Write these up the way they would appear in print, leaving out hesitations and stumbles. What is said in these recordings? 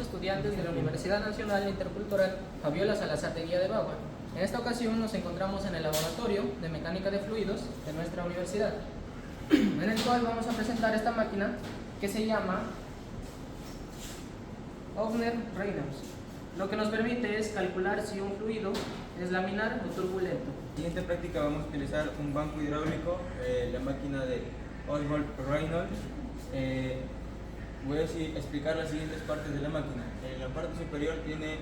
estudiantes de la Universidad Nacional Intercultural Fabiola Salazar de Guía de Bagua. En esta ocasión nos encontramos en el laboratorio de mecánica de fluidos de nuestra universidad, en el cual vamos a presentar esta máquina que se llama Oehner-Reynolds, lo que nos permite es calcular si un fluido es laminar o turbulento. En esta práctica vamos a utilizar un banco hidráulico, la máquina de Oehner-Reynolds. Voy a explicar las siguientes partes de la máquina. En la parte superior tiene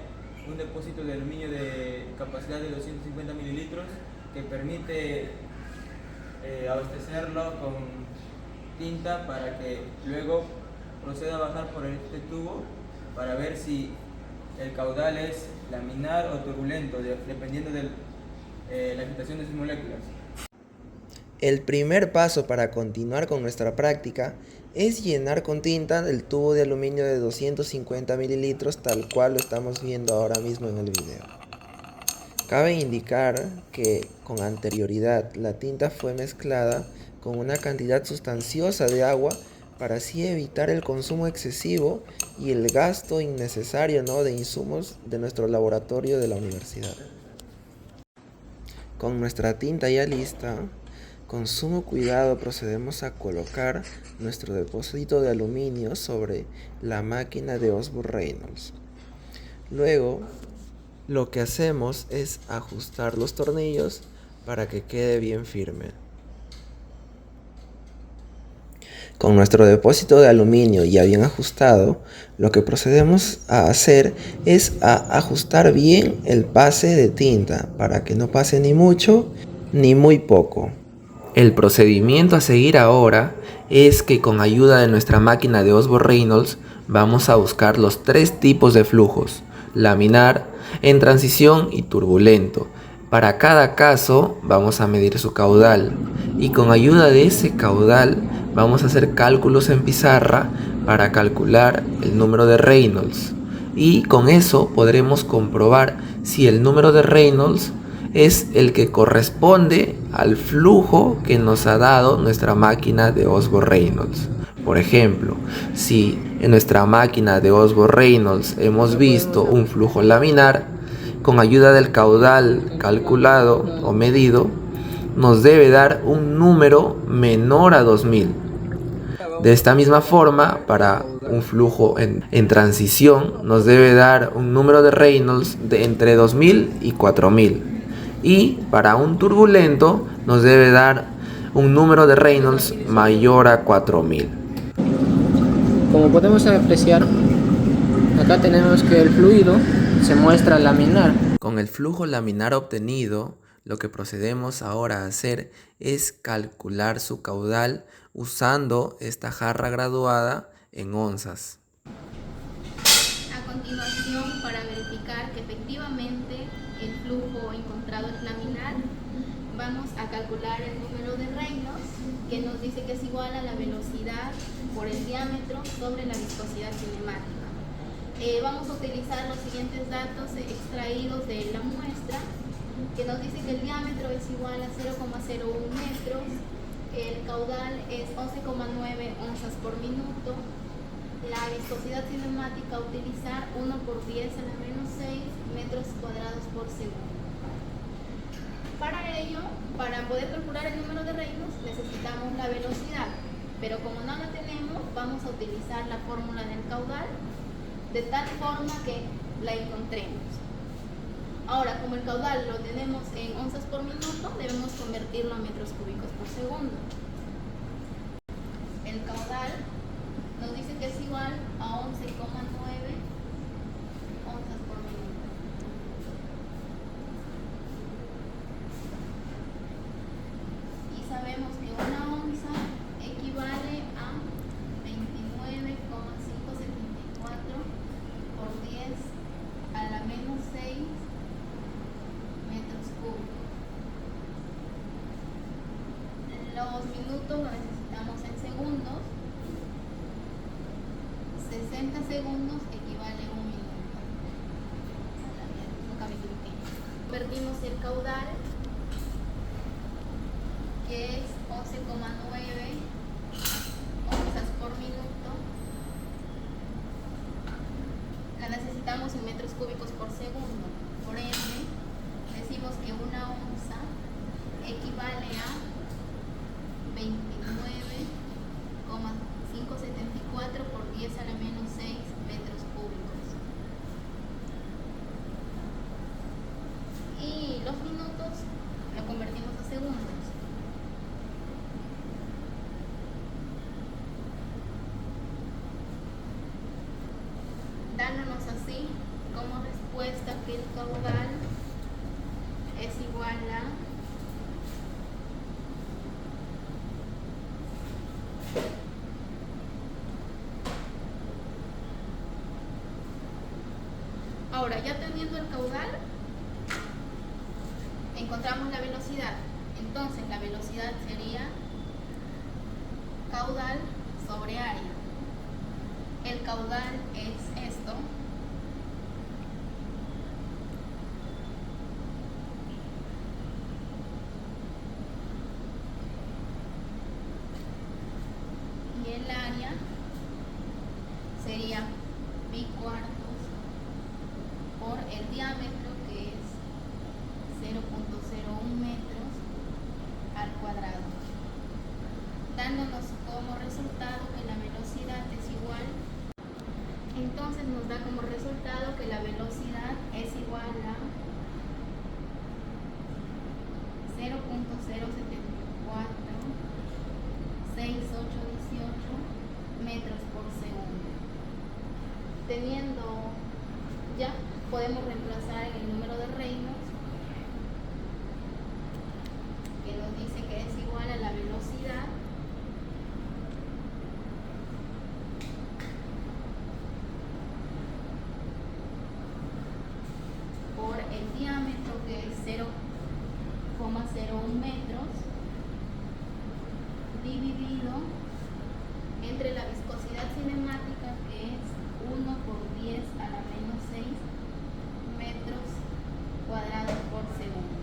un depósito de aluminio de capacidad de 250 mililitros que permite abastecerlo con tinta para que luego proceda a bajar por este tubo para ver si el caudal es laminar o turbulento, dependiendo de la agitación de sus moléculas. El primer paso para continuar con nuestra práctica es llenar con tinta el tubo de aluminio de 250 mililitros tal cual lo estamos viendo ahora mismo en el video. Cabe indicar que con anterioridad la tinta fue mezclada con una cantidad sustanciosa de agua para así evitar el consumo excesivo y el gasto innecesario, de insumos de nuestro laboratorio de la universidad. Con nuestra tinta ya lista, con sumo cuidado procedemos a colocar nuestro depósito de aluminio sobre la máquina de Oehner-Reynolds. Luego, lo que hacemos es ajustar los tornillos para que quede bien firme. Con nuestro depósito de aluminio ya bien ajustado, lo que procedemos a hacer es a ajustar bien el pase de tinta para que no pase ni mucho ni muy poco. El procedimiento a seguir ahora es que con ayuda de nuestra máquina de Oehner-Reynolds vamos a buscar los tres tipos de flujos: laminar, en transición y turbulento. Para cada caso vamos a medir su caudal y con ayuda de ese caudal vamos a hacer cálculos en pizarra para calcular el número de Reynolds, y con eso podremos comprobar si el número de Reynolds es el que corresponde al flujo que nos ha dado nuestra máquina de Oehner-Reynolds. Por ejemplo, si en nuestra máquina de Oehner-Reynolds hemos visto un flujo laminar, con ayuda del caudal calculado o medido, nos debe dar un número menor a 2000. De esta misma forma, para un flujo en transición, nos debe dar un número de Reynolds de entre 2000 y 4000. Y para un turbulento nos debe dar un número de Reynolds mayor a 4000. Como podemos apreciar, acá tenemos que el fluido se muestra laminar. Con el flujo laminar obtenido, lo que procedemos ahora a hacer es calcular su caudal usando esta jarra graduada en onzas. A continuación, para verificar que efectivamente el flujo encontrado es laminar, vamos a calcular el número de Reynolds, que nos dice que es igual a la velocidad por el diámetro sobre la viscosidad cinemática. Vamos a utilizar los siguientes datos extraídos de la muestra, que nos dice que el diámetro es igual a 0,01 metros, el caudal es 11,9 onzas por minuto, la viscosidad cinemática a utilizar 1 por 10 a la menos 6 metros cuadrados por segundo. Para ello, para poder calcular el número de Reynolds necesitamos la velocidad, pero como no la tenemos, vamos a utilizar la fórmula del caudal de tal forma que la encontremos. Ahora, como el caudal lo tenemos en onzas por minuto, debemos convertirlo a metros cúbicos por segundo. El caudal nos dice que es igual a 11,9 onzas por minuto. Y sabemos que una onza equivale a 29,574 por 10 a la menos 6 metros cúbicos. Los minutos los necesitamos en segundos. 60 segundos equivale a 1 minuto. Nunca me equivoqué. Convertimos el caudal, que es 11,9 onzas por minuto. contamos en metros cúbicos por segundo. Por ende, decimos que una onza equivale a 29,574 por 10 a la menos 6 metros cúbicos. Y los minutos lo convertimos a segundos. Dándonos así como respuesta que el caudal es igual a ahora, ya teniendo el caudal, encontramos la velocidad. Entonces la velocidad sería caudal sobre área. El caudal es esto. Y el área sería pi cuartos por el diámetro, que es 0,01 metros al cuadrado, dándonos como resultado que la velocidad es igual. Entonces nos da como resultado que la velocidad es igual a 0,0746818 metros por segundo. Teniendo ya, podemos reemplazar el número de Reynolds, que nos dice que es igual a la velocidad por el diámetro, que es 0,01 metros, dividido entre la viscosidad cinemática, que es 1 por 10 a la menos 6 metros cuadrados por segundo.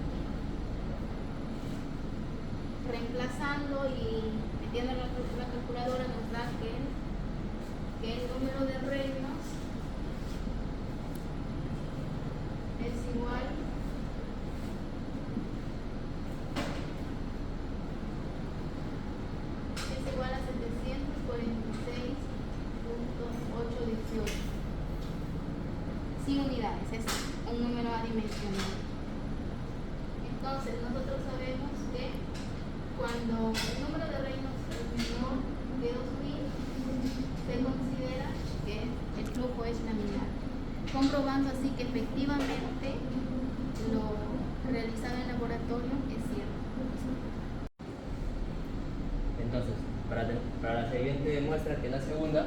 Reemplazando y metiendo en la calculadora nos da que el número de Reynolds es igual a 746.818 sin unidades, es un número adimensional. Entonces nosotros sabemos que cuando el número de Reynolds es menor de 2000, se considera que el flujo es laminar, comprobando así que efectivamente lo realizado en laboratorio es cierto. Entonces, para la siguiente muestra, que es la segunda,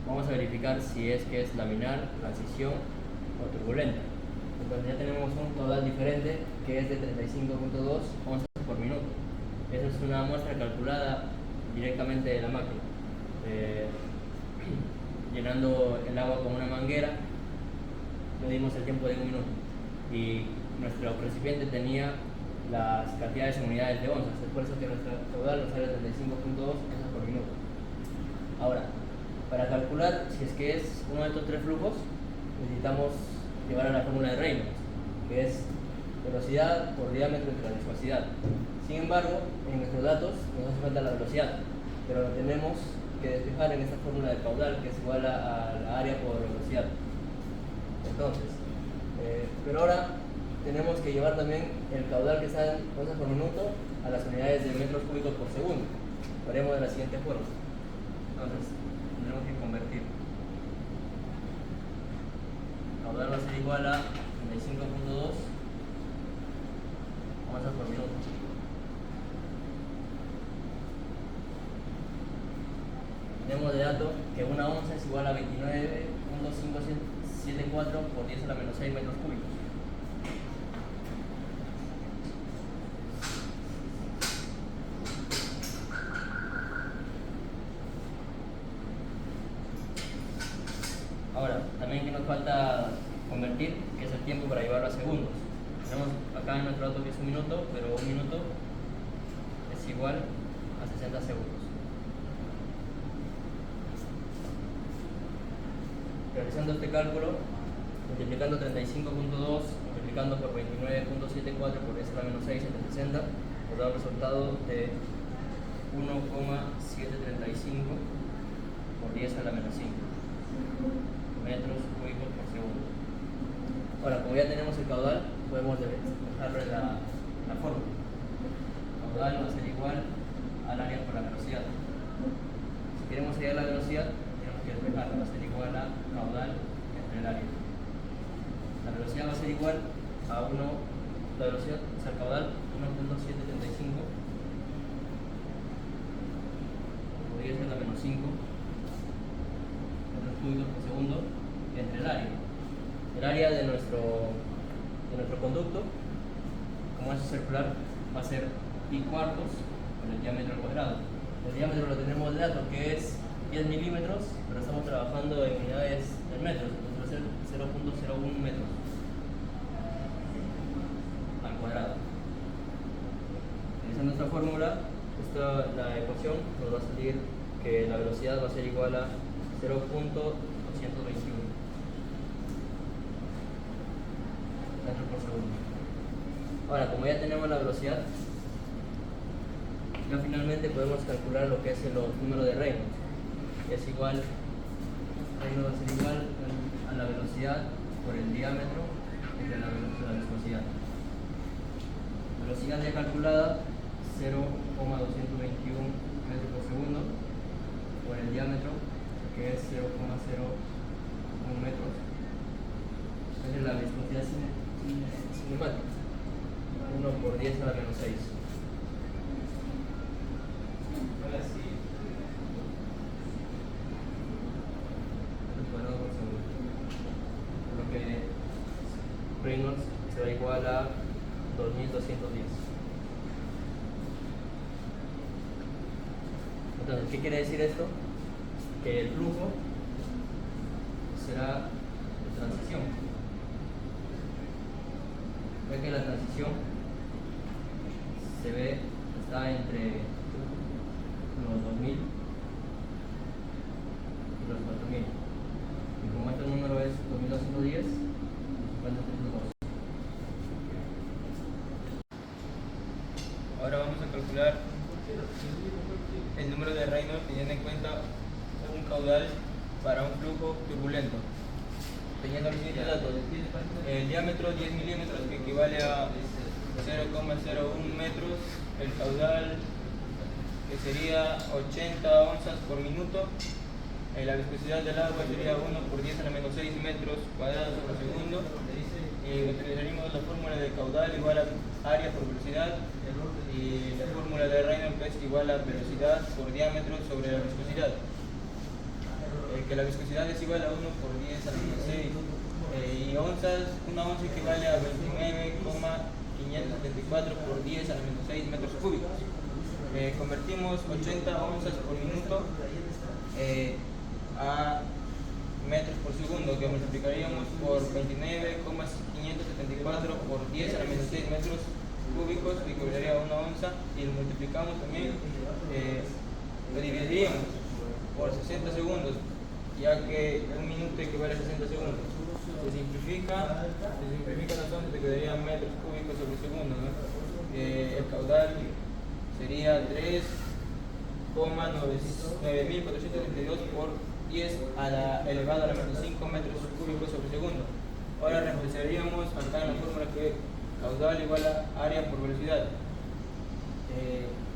vamos a verificar si es que es laminar, transición o turbulenta. Entonces ya tenemos un caudal diferente, que es de 35.2 onzas por minuto. Esa es una muestra calculada directamente de la máquina. Llenando el agua con una manguera, medimos el tiempo de 1 minuto y nuestro recipiente tenía las cantidades en unidades de onzas. Es por eso que nuestro caudal nos sale 35.2 onzas por minuto. Ahora, para calcular si es que es uno de estos tres flujos, necesitamos llevar a la fórmula de Reynolds, que es velocidad por diámetro entre la viscosidad. Sin embargo, en nuestros datos nos hace falta la velocidad, pero lo tenemos que despejar en esta fórmula de caudal, que es igual a la área por velocidad. Entonces, pero ahora tenemos que llevar también el caudal que está en onzas por minuto a las unidades de metros cúbicos por segundo. Lo haremos de la siguiente forma. Entonces, tendremos que convertir. Caudal va a ser igual a 35.2 onzas por minuto. Tenemos de dato que una onza es igual a 29.574 por 10 a la menos 6 metros cúbicos. Ahora, también que nos falta convertir, que es el tiempo para llevarlo a segundos. Tenemos acá en nuestro dato que es 1 minuto, pero 1 minuto es igual a 60 segundos. Realizando este cálculo, multiplicando 35.2, multiplicando por 29.74 por 10 a la menos 6 entre 60, nos da un resultado de 1,735 por 10 a la menos 5 metros cúbicos por segundo. Ahora, como ya tenemos el caudal, podemos dejarlo en la fórmula. Caudal va a ser igual al área por la velocidad. Si queremos hallar la velocidad, tenemos que despejarla, va a ser igual a caudal entre el área. La velocidad va a ser igual a 1, la velocidad, o sea, el caudal 1.735 por 10 a la menos 5 metros cúbicos por segundo entre el área. El área de nuestro conducto, como es circular, va a ser pi cuartos por el diámetro al cuadrado. El diámetro lo tenemos de dato, que es 10 milímetros, pero estamos trabajando en unidades de metros, entonces va a ser 0.01 metros al cuadrado. Esa es nuestra fórmula. La ecuación nos va a salir que la velocidad va a ser igual a 0.221 metros por segundo. Ahora, como ya tenemos la velocidad, ya finalmente podemos calcular lo que es el número de Reynolds. Es igual, Reynolds va a ser igual a la velocidad por el diámetro entre la viscosidad. Velocidad ya calculada, 0,221 metros por segundo por el diámetro, que es 0,01 metros. Esa es la viscosidad cinemática, 1 por 10 a la menos 6. Por lo que Reynolds será igual a 2210. Entonces, ¿qué quiere decir esto? Que el flujo será de transición. Ve que la transición está entre los 2000 y los 4000. Y como este número es 2210, 50.2. Ahora vamos a calcular el número de Reynolds teniendo en cuenta un caudal para un flujo turbulento. Teniendo los siguientes datos: el diámetro 10 milímetros, que equivale a 0,01 metros, el caudal, que sería 80 onzas por minuto, la viscosidad del agua sería 1 por 10 a la menos 6 metros cuadrados por segundo, y utilizaríamos la fórmula de caudal igual a área por velocidad, y la fórmula de Reynolds es igual a velocidad por diámetro sobre la viscosidad, que la viscosidad es igual a 1 por 10 a la menos 6, y onzas, una onza equivale a 29,574 por 10 a la menos 6 metros cúbicos. Convertimos 80 onzas por minuto a metros por segundo, que multiplicaríamos por 29,574 por 10 a la menos 6 metros cúbicos, que equivalería a una onza, y lo multiplicamos también, lo dividiríamos por 60 segundos, ya que un minuto equivale a 60 segundos. Se simplifica las onzas, te quedarían metros cúbicos sobre segundo, ¿no? El caudal sería 3,9432 por 10 elevado a la menos 5 metros cúbicos sobre segundo. Ahora reemplazaríamos acá en la fórmula que caudal igual a área por velocidad.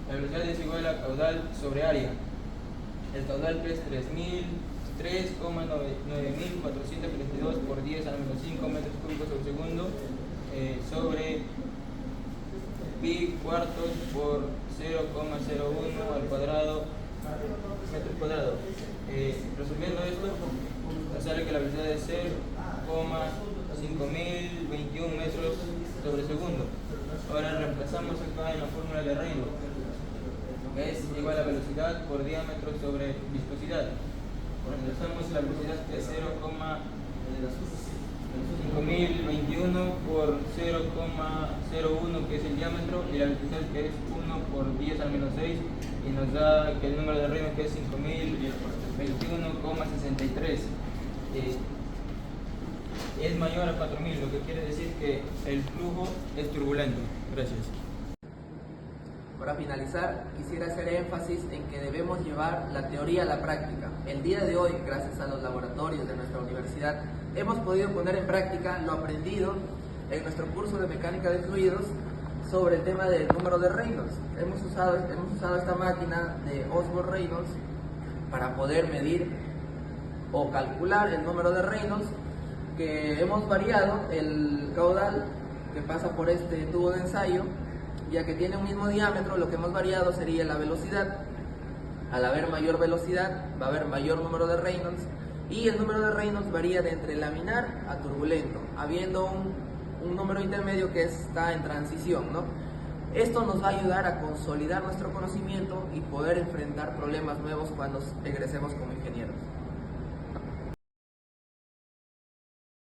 La velocidad es igual a caudal sobre área. El caudal que es 3,9432 por 10 a la menos 5 metros cúbicos sobre segundo, sobre pi cuartos por 0,01 al cuadrado metros cuadrados. Resolviendo esto, nos sale que la velocidad es 0,5021 metros sobre segundo. Ahora reemplazamos acá en la fórmula de Reynolds, que es igual a velocidad por diámetro sobre viscosidad. Reemplazamos la velocidad que es 0,5021 por 0,01, que es el diámetro, y la velocidad que es 1 por 10 al menos 6, y nos da que el número de Reynolds que es 5021,63. es mayor a 4000, lo que quiere decir que el flujo es turbulento. Gracias. Para finalizar, quisiera hacer énfasis en que debemos llevar la teoría a la práctica. El día de hoy, gracias a los laboratorios de nuestra universidad, hemos podido poner en práctica lo aprendido en nuestro curso de mecánica de fluidos sobre el tema del número de Reynolds. Hemos usado esta máquina de Osborne-Reynolds para poder medir o calcular el número de Reynolds, que hemos variado el caudal que pasa por este tubo de ensayo, ya que tiene un mismo diámetro. Lo que hemos variado sería la velocidad. Al haber mayor velocidad va a haber mayor número de Reynolds, y el número de Reynolds varía de entre laminar a turbulento, habiendo un número intermedio que está en transición, ¿no? Esto nos va a ayudar a consolidar nuestro conocimiento y poder enfrentar problemas nuevos cuando egresemos como ingenieros.